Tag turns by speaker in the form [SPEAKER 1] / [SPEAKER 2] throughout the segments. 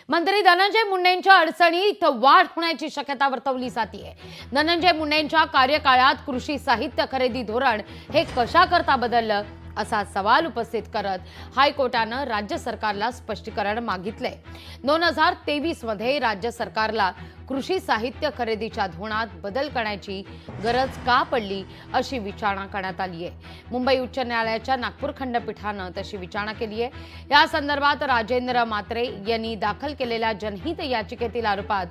[SPEAKER 1] मंत्री धनंजय मुंडेंच्या अडचणीत वाढ होण्याची शक्यता वर्तवली जाते। धनंजय मुंडेंच्या कार्यकाळात कृषी साहित्य खरेदी धोरण हे कशाकरता बदललं असा सवाल उपस्थित करत हायकोर्टानं राज्य सरकारला स्पष्टीकरण मागितले। 2023 मध्ये राज्य सरकारला कृषी साहित्य खरेदीच्या धोरणात बदल करण्याची गरज का पडली अशी विचारणा करण्यात आली आहे। मुंबई उच्च न्यायालयाच्या नागपूर खंडपीठानं तशी विचारणा केली आहे। या संदर्भात राजेंद्र मात्रे यांनी दाखल केलेल्या जनहित याचिकेतील आरोपात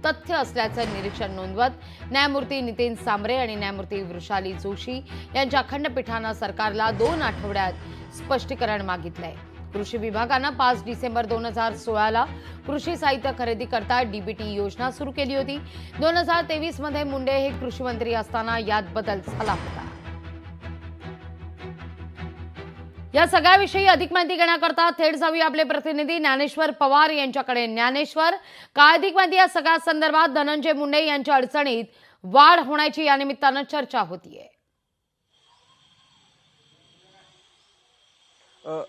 [SPEAKER 1] तथ्य असल्याचं निरीक्षण नोंदवत न्यायमूर्ती नितीन सांबरे आणि न्यायमूर्ती वृषाली जोशी यांच्या खंडपीठानं सरकारला 2 आठवड्यात स्पष्टीकरण मागितलंय। कृषी विभागानं 5 डिसेंबर 2016 ला कृषी साहित्य खरेदी करता डीबीटी योजना सुरू केली होती। 2023 मध्ये मुंडे हे कृषी मंत्री असताना यात बदल झाला होता। या सगळ्याविषयी अधिक माहिती घेण्याकरता थेट जाऊया आपले प्रतिनिधी ज्ञानेश्वर पवार यांच्याकडे। ज्ञानेश्वर, काय अधिक माहिती या सगळ्या संदर्भात? धनंजय मुंडे यांच्या अडचणीत वाढ होण्याची या निमित्तानं चर्चा होतीये।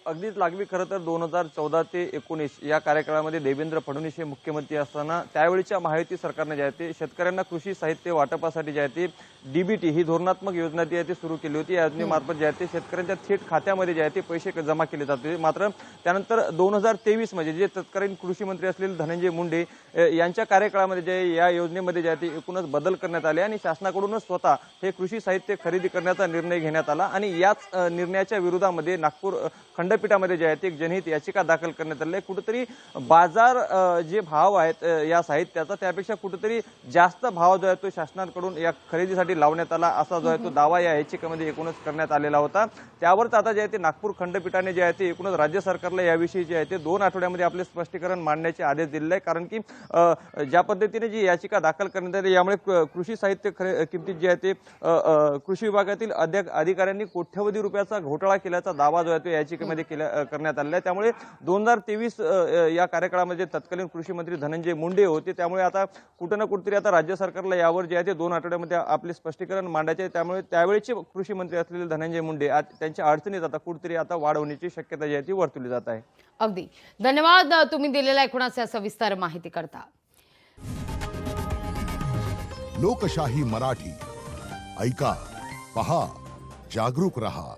[SPEAKER 2] अगदीच लागवी खरं तर 2014 ते 19 या कार्यकाळामध्ये देवेंद्र फडणवीस हे मुख्यमंत्री असताना त्यावेळीच्या महायुती सरकारने जे आहे ते शेतकऱ्यांना कृषी साहित्य वाटपासाठी जे आहे ते डीबीटी ही धोरणात्मक योजना जी आहे ती सुरू केली होती। या योजनेमार्फत जे आहे ते शेतकऱ्यांच्या थेट खात्यामध्ये जे आहे ते पैसे जमा केले जात होते। मात्र त्यानंतर 2023 मध्ये जे तत्कालीन कृषी मंत्री असलेले धनंजय मुंडे यांच्या कार्यकाळामध्ये जे या योजनेमध्ये जे आहे ते एकूणच बदल करण्यात आले आणि शासनाकडूनच स्वतः हे कृषी साहित्य खरेदी करण्याचा निर्णय घेण्यात आला आणि याच निर्णयाच्या विरोधामध्ये नागपूर खंडपीठामध्ये जे आहे ते एक जनहित याचिका दाखल करण्यात आली आहे। कुठेतरी बाजार जे भाव आहेत या साहित्याचा त्यापेक्षा कुठेतरी जास्त भाव जो आहे तो शासनाकडून या खरेदीसाठी लावण्यात आला असा जो आहे तो दावा या याचिकेमध्ये एकूणच करण्यात आलेला होता। त्यावरच आता जे आहे ते नागपूर खंडपीठाने जे आहे ते एकूणच राज्य सरकारला याविषयी जे आहे ते 2 आठवड्यामध्ये आपले स्पष्टीकरण मांडण्याचे आदेश दिलेले आहे। कारण की ज्या पद्धतीने जी याचिका दाखल करण्यात आली यामुळे कृषी साहित्य किमतीत जे आहे ते कृषी विभागातील अधिकाऱ्यांनी कोट्यवधी रुपयाचा घोटाळा केल्याचा दावा जो आहे तो याचिकेमध्ये करण्यात आलेला आहे। त्यामुळे 2023 या कार्यकाळामध्ये तत्कालीन कृषी मंत्री धनंजय मुंडे होते। त्यामुळे आता कुठे ना कुठेतरी आता राज्य सरकारला यावर जे आहे ते 2 आठवड्यामध्ये आपले स्पष्टीकरण मांडायचे। त्यामुळे त्यावेळेचे कृषी मंत्री असलेले धनंजय मुंडे त्यांच्या अडचणीत आता कुठेतरी आता वाढ होण्याची शक्यता जी आहे ती वर्तवली जात आहे।
[SPEAKER 1] अगदी धन्यवाद तुम्ही दिलेल्या एकूणाच्या सविस्तर माहिती करता।
[SPEAKER 3] लोकशाही मराठी ऐका, पहा, जागरूक रहा।